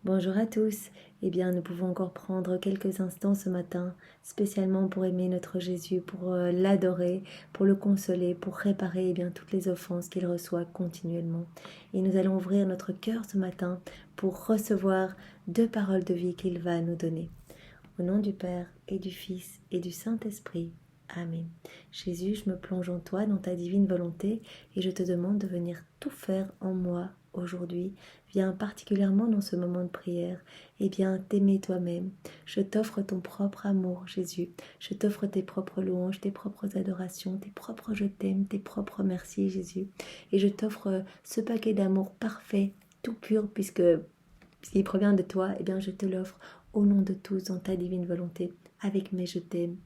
Bonjour à tous. Eh bien, nous pouvons encore prendre quelques instants ce matin, spécialement pour aimer notre Jésus, pour l'adorer, pour le consoler, pour réparer toutes les offenses qu'il reçoit continuellement. Et nous allons ouvrir notre cœur ce matin pour recevoir deux paroles de vie qu'il va nous donner. Au nom du Père et du Fils et du Saint-Esprit. Amen. Jésus, je me plonge en toi, dans ta divine volonté, et je te demande de venir tout faire en moi aujourd'hui. Viens particulièrement dans ce moment de prière, et bien t'aimer toi-même. Je t'offre ton propre amour, Jésus. Je t'offre tes propres louanges, tes propres adorations, tes propres je t'aime, tes propres merci, Jésus. Et je t'offre ce paquet d'amour parfait, tout pur, puisque s'il provient de toi, eh bien je te l'offre au nom de tous, dans ta divine volonté, avec mes je t'aime.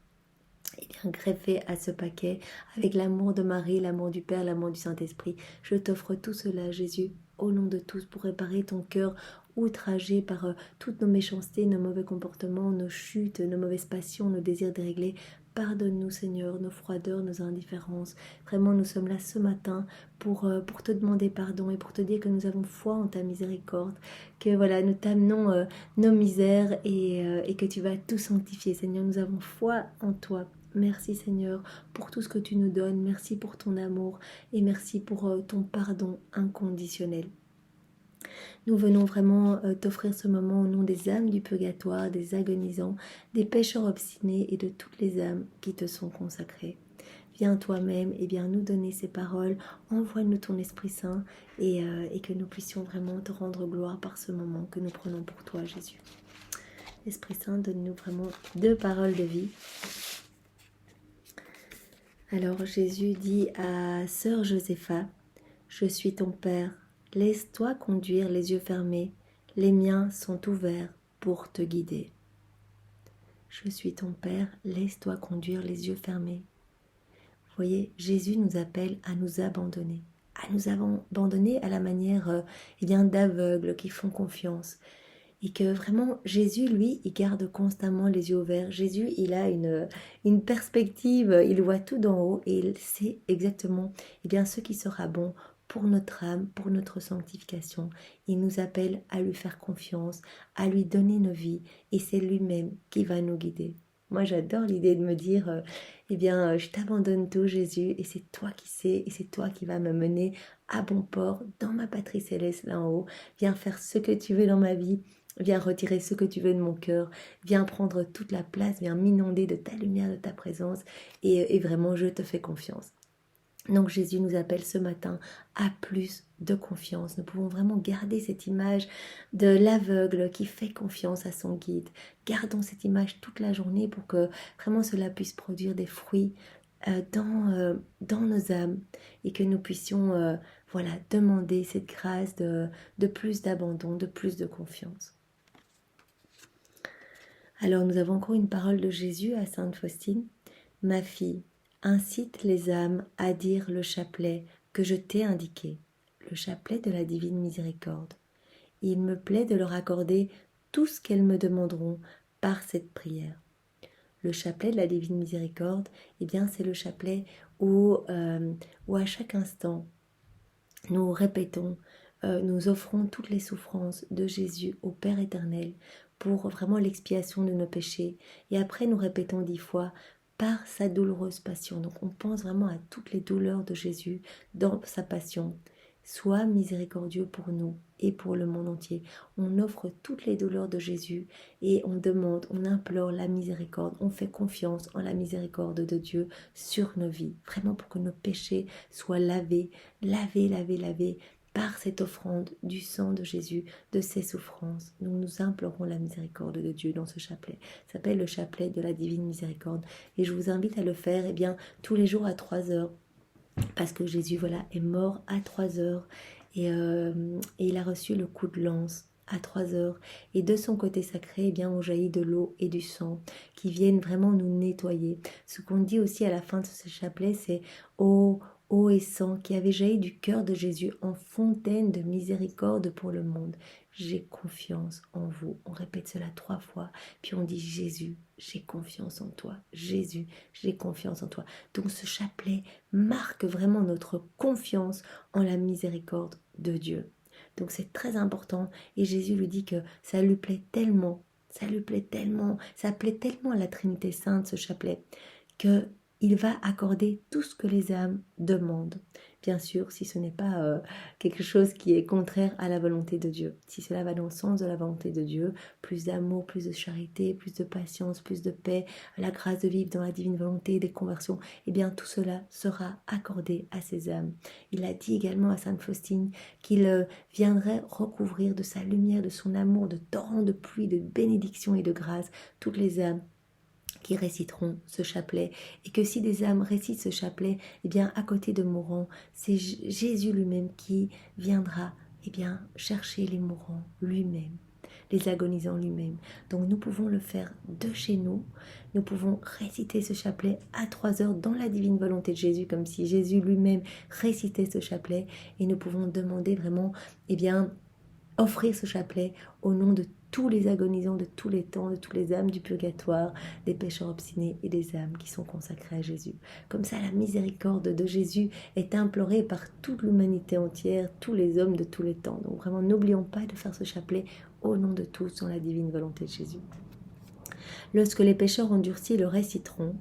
Et bien greffé à ce paquet, avec l'amour de Marie, l'amour du Père, l'amour du Saint-Esprit, je t'offre tout cela, Jésus, au nom de tous, pour réparer ton cœur outragé par toutes nos méchancetés, nos mauvais comportements, nos chutes, nos mauvaises passions, nos désirs déréglés. Pardonne-nous, Seigneur, nos froideurs, nos indifférences. Vraiment, nous sommes là ce matin pour te demander pardon et pour te dire que nous avons foi en ta miséricorde, que voilà, nous t'amenons nos misères et que tu vas tout sanctifier. Seigneur, nous avons foi en toi. Merci Seigneur pour tout ce que tu nous donnes, merci pour ton amour et merci pour ton pardon inconditionnel. Nous venons vraiment t'offrir ce moment au nom des âmes du purgatoire, des agonisants, des pécheurs obstinés et de toutes les âmes qui te sont consacrées. Viens toi-même et bien nous donner ces paroles, envoie-nous ton Esprit Saint et que nous puissions vraiment te rendre gloire par ce moment que nous prenons pour toi Jésus. Esprit Saint, donne-nous vraiment deux paroles de vie. Alors Jésus dit à sœur Josépha, « Je suis ton Père, laisse-toi conduire les yeux fermés, les miens sont ouverts pour te guider. » Je suis ton Père, laisse-toi conduire les yeux fermés. Vous voyez, Jésus nous appelle à nous abandonner à la manière d'aveugles qui font confiance. Et que vraiment, Jésus, lui, il garde constamment les yeux ouverts. Jésus, il a une perspective, il voit tout d'en haut et il sait exactement ce qui sera bon pour notre âme, pour notre sanctification. Il nous appelle à lui faire confiance, à lui donner nos vies et c'est lui-même qui va nous guider. Moi, j'adore l'idée de me dire, je t'abandonne tout, Jésus, et c'est toi qui sais, et c'est toi qui vas me mener à bon port dans ma patrie céleste là en haut. Viens faire ce que tu veux dans ma vie. Viens retirer ce que tu veux de mon cœur, viens prendre toute la place, viens m'inonder de ta lumière, de ta présence, et vraiment je te fais confiance. Donc Jésus nous appelle ce matin à plus de confiance. Nous pouvons vraiment garder cette image de l'aveugle qui fait confiance à son guide. Gardons cette image toute la journée pour que vraiment cela puisse produire des fruits dans nos âmes et que nous puissions demander cette grâce de plus d'abandon, de plus de confiance. Alors nous avons encore une parole de Jésus à Sainte Faustine. « Ma fille, incite les âmes à dire le chapelet que je t'ai indiqué, le chapelet de la divine miséricorde. Il me plaît de leur accorder tout ce qu'elles me demanderont par cette prière. » Le chapelet de la divine miséricorde, c'est le chapelet où à chaque instant, nous répétons, nous offrons toutes les souffrances de Jésus au Père éternel pour vraiment l'expiation de nos péchés. Et après, nous répétons 10 fois, par sa douloureuse passion. Donc, on pense vraiment à toutes les douleurs de Jésus dans sa passion. Sois miséricordieux pour nous et pour le monde entier. On offre toutes les douleurs de Jésus et on demande, on implore la miséricorde. On fait confiance en la miséricorde de Dieu sur nos vies. Vraiment pour que nos péchés soient lavés par cette offrande du sang de Jésus, de ses souffrances. Nous implorons la miséricorde de Dieu dans ce chapelet. Ça s'appelle le chapelet de la divine miséricorde. Et je vous invite à le faire tous les jours à 3 heures. Parce que Jésus est mort à 3 heures et il a reçu le coup de lance à 3 heures. Et de son côté sacré, on jaillit de l'eau et du sang qui viennent vraiment nous nettoyer. Ce qu'on dit aussi à la fin de ce chapelet, c'est « Eau et sang qui avait jailli du cœur de Jésus en fontaine de miséricorde pour le monde. J'ai confiance en vous. » On répète cela 3 fois. Puis on dit « Jésus, j'ai confiance en toi. Jésus, j'ai confiance en toi. » Donc ce chapelet marque vraiment notre confiance en la miséricorde de Dieu. Donc c'est très important. Et Jésus lui dit que ça lui plaît tellement, ça lui plaît tellement, ça plaît tellement à la Trinité Sainte, ce chapelet, que il va accorder tout ce que les âmes demandent. Bien sûr, si ce n'est pas quelque chose qui est contraire à la volonté de Dieu. Si cela va dans le sens de la volonté de Dieu, plus d'amour, plus de charité, plus de patience, plus de paix, la grâce de vivre dans la divine volonté, des conversions, eh bien tout cela sera accordé à ces âmes. Il a dit également à Sainte Faustine qu'il viendrait recouvrir de sa lumière, de son amour, de torrents de pluie, de bénédictions et de grâce toutes les âmes qui réciteront ce chapelet, et que si des âmes récitent ce chapelet, eh bien à côté de mourants, c'est Jésus lui-même qui viendra eh bien chercher les mourants lui-même, les agonisants lui-même. Donc nous pouvons le faire de chez nous, nous pouvons réciter ce chapelet à 3 heures dans la divine volonté de Jésus, comme si Jésus lui-même récitait ce chapelet, et nous pouvons demander vraiment eh bien offrir ce chapelet au nom de tous les agonisants de tous les temps, de toutes les âmes du purgatoire, des pécheurs obstinés et des âmes qui sont consacrées à Jésus. Comme ça, la miséricorde de Jésus est implorée par toute l'humanité entière, tous les hommes de tous les temps. Donc vraiment, n'oublions pas de faire ce chapelet au nom de tous, dans la divine volonté de Jésus. Lorsque les pécheurs endurcis le réciteront,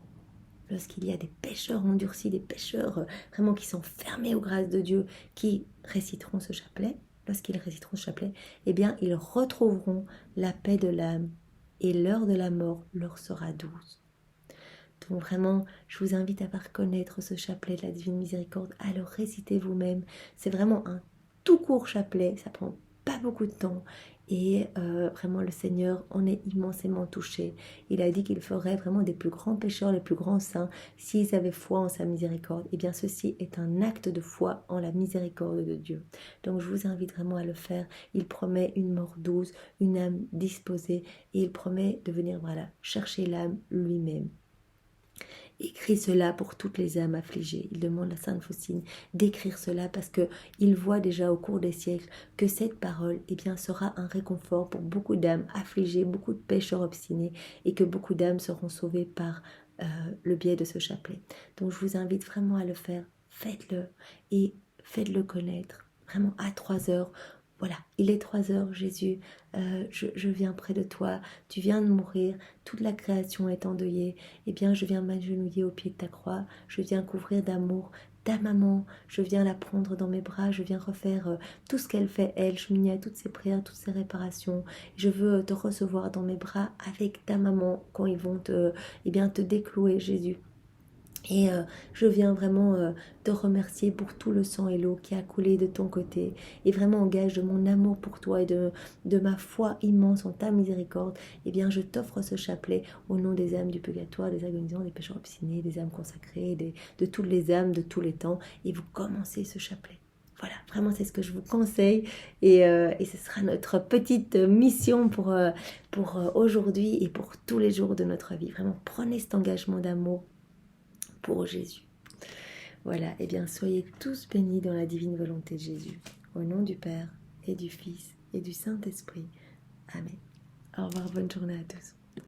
lorsqu'il y a des pécheurs endurcis, des pécheurs vraiment qui sont fermés aux grâces de Dieu, qui réciteront ce chapelet, lorsqu'ils réciteront ce chapelet, eh bien, ils retrouveront la paix de l'âme et l'heure de la mort leur sera douce. Donc vraiment, je vous invite à faire connaître ce chapelet de la Divine Miséricorde, à le réciter vous-même. C'est vraiment un tout court chapelet, ça prend pas beaucoup de temps. Et vraiment, le Seigneur en est immensément touché. Il a dit qu'il ferait vraiment des plus grands pécheurs, les plus grands saints, s'ils avaient foi en sa miséricorde. Et bien, ceci est un acte de foi en la miséricorde de Dieu. Donc, je vous invite vraiment à le faire. Il promet une mort douce, une âme disposée, et il promet de venir, voilà, chercher l'âme lui-même. Écris cela pour toutes les âmes affligées. Il demande à Sainte Faustine d'écrire cela parce qu'il voit déjà au cours des siècles que cette parole eh bien, sera un réconfort pour beaucoup d'âmes affligées, beaucoup de pécheurs obstinés, et que beaucoup d'âmes seront sauvées par le biais de ce chapelet. Donc je vous invite vraiment à le faire. Faites-le et faites-le connaître. Vraiment à 3 heures. Voilà, il est 3 heures, Jésus, je viens près de toi, tu viens de mourir, toute la création est endeuillée, eh bien je viens m'agenouiller au pied de ta croix, je viens couvrir d'amour ta maman, je viens la prendre dans mes bras, je viens refaire tout ce qu'elle fait elle, je m'unis à toutes ses prières, toutes ses réparations, je veux te recevoir dans mes bras avec ta maman quand ils vont te déclouer, Jésus. Et je viens vraiment te remercier pour tout le sang et l'eau qui a coulé de ton côté. Et vraiment en gage de mon amour pour toi et de ma foi immense en ta miséricorde, eh bien je t'offre ce chapelet au nom des âmes du purgatoire, des agonisants, des pécheurs obstinés, des âmes consacrées, de toutes les âmes de tous les temps. Et vous commencez ce chapelet. Voilà, vraiment c'est ce que je vous conseille. Et ce sera notre petite mission pour aujourd'hui et pour tous les jours de notre vie. Vraiment, prenez cet engagement d'amour pour Jésus. Voilà, et bien soyez tous bénis dans la divine volonté de Jésus. Au nom du Père et du Fils et du Saint-Esprit. Amen. Au revoir, bonne journée à tous.